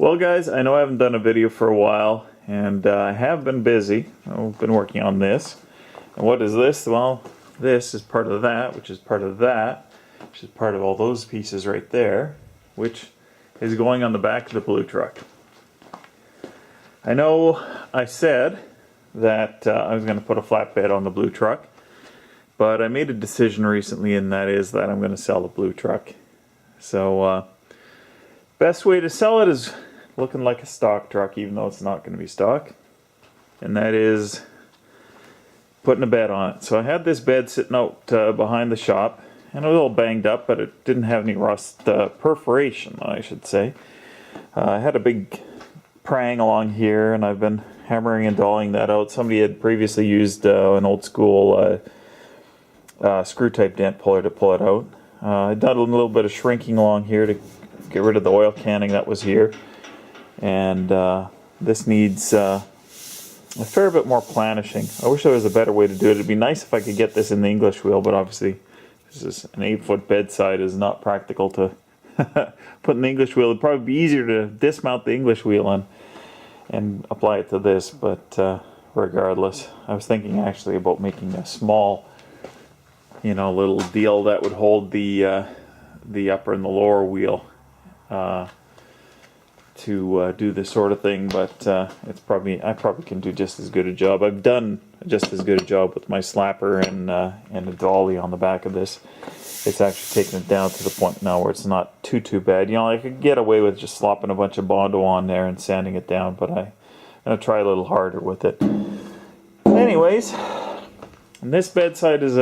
Well guys, I know I haven't done a video for a while, and I have been busy. I've been working on this. And what is this? Well, this is part of that, which is part of that, which is part of all those pieces right there, which is going on the back of the blue truck. I know I said that I was going to put a flatbed on the blue truck, but I made a decision recently, and that is that I'm going to sell the blue truck. So, best way to sell it is looking like a stock truck, even though it's not going to be stock, and that is putting a bed on it. So I had this bed sitting out behind the shop, and it was all banged up, but it didn't have any rust perforation, I should say. I had a big prang along here, and I've been hammering and dolling that out. Somebody had previously used an old school screw type dent puller to pull it out. I done a little bit of shrinking along here to get rid of the oil canning that was here, and this needs a fair bit more planishing. I wish there was a better way to do it. It'd be nice if I could get this in the English wheel, but obviously this is an 8-foot bedside is not practical to put in the English wheel. It'd probably be easier to dismount the English wheel and apply it to this, but regardless, I was thinking actually about making a small, little deal that would hold the upper and the lower wheel to do this sort of thing, but I probably can do just as good a job. I've done just as good a job with my slapper and a dolly on the back of this. It's actually taken it down to the point now where it's not too bad. I could get away with just slopping a bunch of Bondo on there and sanding it down, but I'm going to try a little harder with it. Anyways, and this bedside is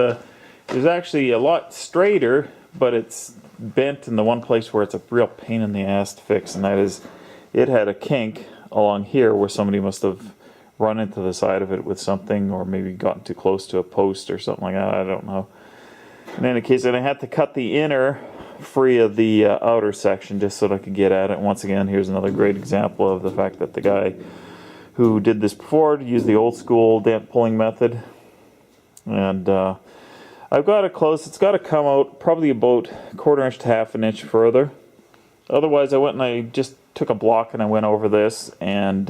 actually a lot straighter, but it's bent in the one place where it's a real pain in the ass to fix, and that is it had a kink along here where somebody must have run into the side of it with something, or maybe gotten too close to a post or something like that. I don't know. In any case, then I had to cut the inner free of the outer section just so that I could get at it. Once again, here's another great example of the fact that the guy who did this before used the old school dent pulling method. And I've got it close. It's got to come out probably about 1/4 inch to 1/2 inch further. Otherwise, I went and I just took a block and I went over this, and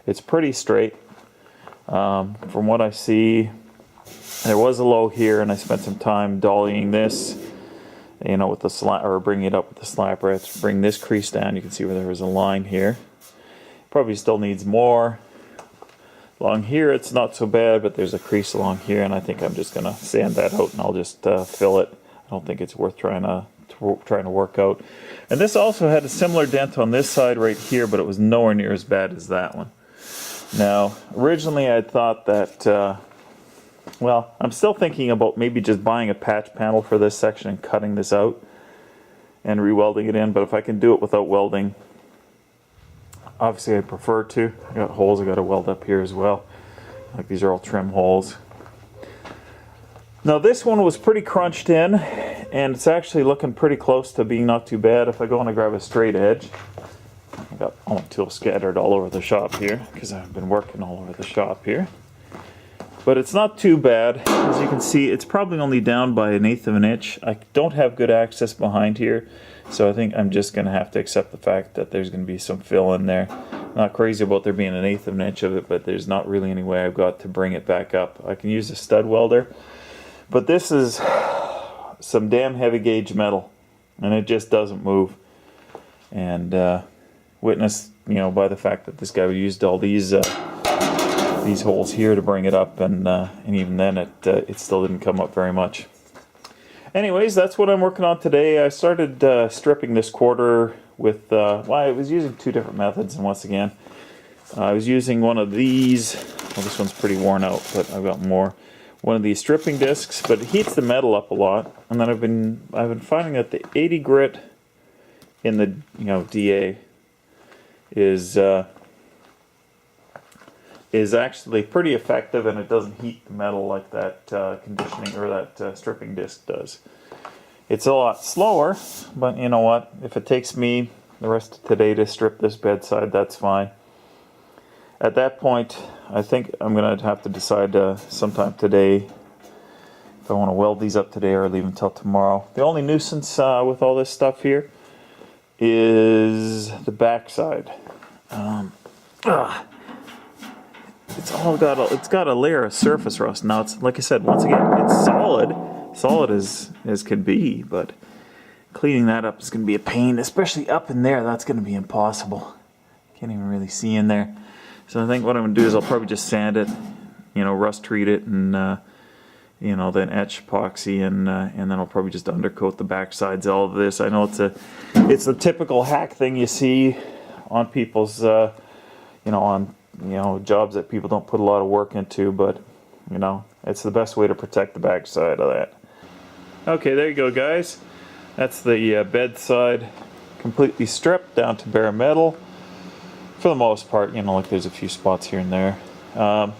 it's pretty straight. From what I see, there was a low here, and I spent some time dollying this, with the slap, or bringing it up with the slapper. I have to bring this crease down. You can see where there was a line here. Probably still needs more. Along here, it's not so bad, but there's a crease along here, and I think I'm just gonna sand that out, and I'll just fill it. I don't think it's worth trying to work out. And this also had a similar dent on this side right here, but it was nowhere near as bad as that one. Now, originally I thought that, well, I'm still thinking about maybe just buying a patch panel for this section and cutting this out and re-welding it in, but if I can do it without welding, obviously I prefer to. I got holes I got to weld up here as well. Like, these are all trim holes. Now this one was pretty crunched in, and it's actually looking pretty close to being not too bad. If I go and grab a straight edge, I got all my tools scattered all over the shop here because I've been working all over the shop here. But it's not too bad. As you can see, it's probably only down by 1/8 of an inch. I don't have good access behind here, so I think I'm just going to have to accept the fact that there's going to be some fill in there. I'm not crazy about there being 1/8 of an inch of it, but there's not really any way I've got to bring it back up. I can use a stud welder, but this is some damn heavy gauge metal, and it just doesn't move. And witnessed, by the fact that this guy used all these holes here to bring it up, and even then it still didn't come up very much. Anyways, that's what I'm working on today. I started stripping this quarter with, well, I was using 2 different methods, and once again, I was using one of these. Well, this one's pretty worn out, but I've got more. One of these stripping discs, but it heats the metal up a lot. And then I've been finding that the 80 grit in the DA is actually pretty effective, and it doesn't heat the metal like that conditioning or that stripping disc does. It's a lot slower, but you know what? If it takes me the rest of today to strip this bedside, that's fine. At that point, I think I'm going to have to decide sometime today if I want to weld these up today or leave them until tomorrow. The only nuisance with all this stuff here is the backside. It's got a layer of surface rust. Now it's, like I said, once again, it's solid as can be, but cleaning that up is going to be a pain, especially up in there. That's going to be impossible. Can't even really see in there. So I think what I'm going to do is I'll probably just sand it, rust treat it, and then etch epoxy, and then I'll probably just undercoat the back sides of all of this. I know it's a typical hack thing you see on people's on jobs that people don't put a lot of work into, but it's the best way to protect the back side of that. Okay, there you go, guys. That's the bed side completely stripped down to bare metal for the most part. Like there's a few spots here and there. I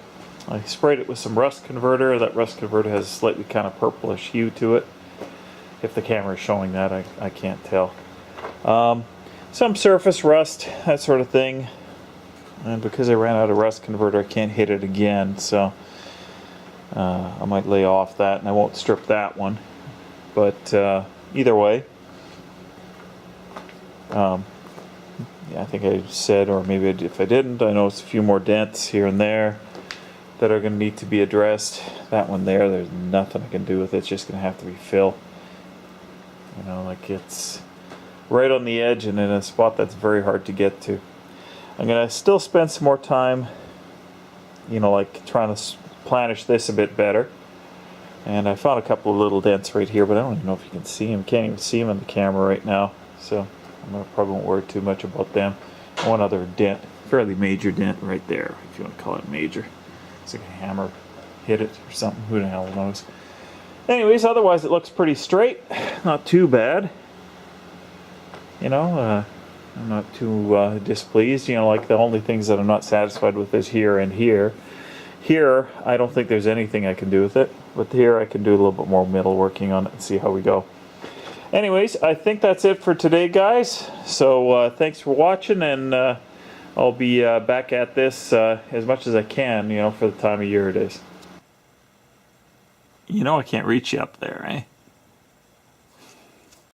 sprayed it with some rust converter. That rust converter has a slightly kind of purplish hue to it. If the camera is showing that, I can't tell. Some surface rust, that sort of thing. And because I ran out of rust converter, I can't hit it again, so I might lay off that, and I won't strip that one. But either way, yeah, I think I said, or maybe if I didn't, I noticed a few more dents here and there that are going to need to be addressed. That one there's nothing I can do with it. It's just going to have to be fill. Like it's right on the edge and in a spot that's very hard to get to. I'm going to still spend some more time, like trying to planish this a bit better. And I found a couple of little dents right here, but I don't even know if you can see them. Can't even see them on the camera right now. So probably won't worry too much about them. One other dent, fairly major dent right there, if you want to call it major. It's like a hammer hit it or something. Who the hell knows? Anyways, otherwise it looks pretty straight. Not too bad. I'm not too displeased. Like the only things that I'm not satisfied with is here and here. Here, I don't think there's anything I can do with it. But here I can do a little bit more metal working on it and see how we go. Anyways, I think that's it for today, guys. So thanks for watching, and I'll be back at this as much as I can, for the time of year it is. I can't reach you up there, eh?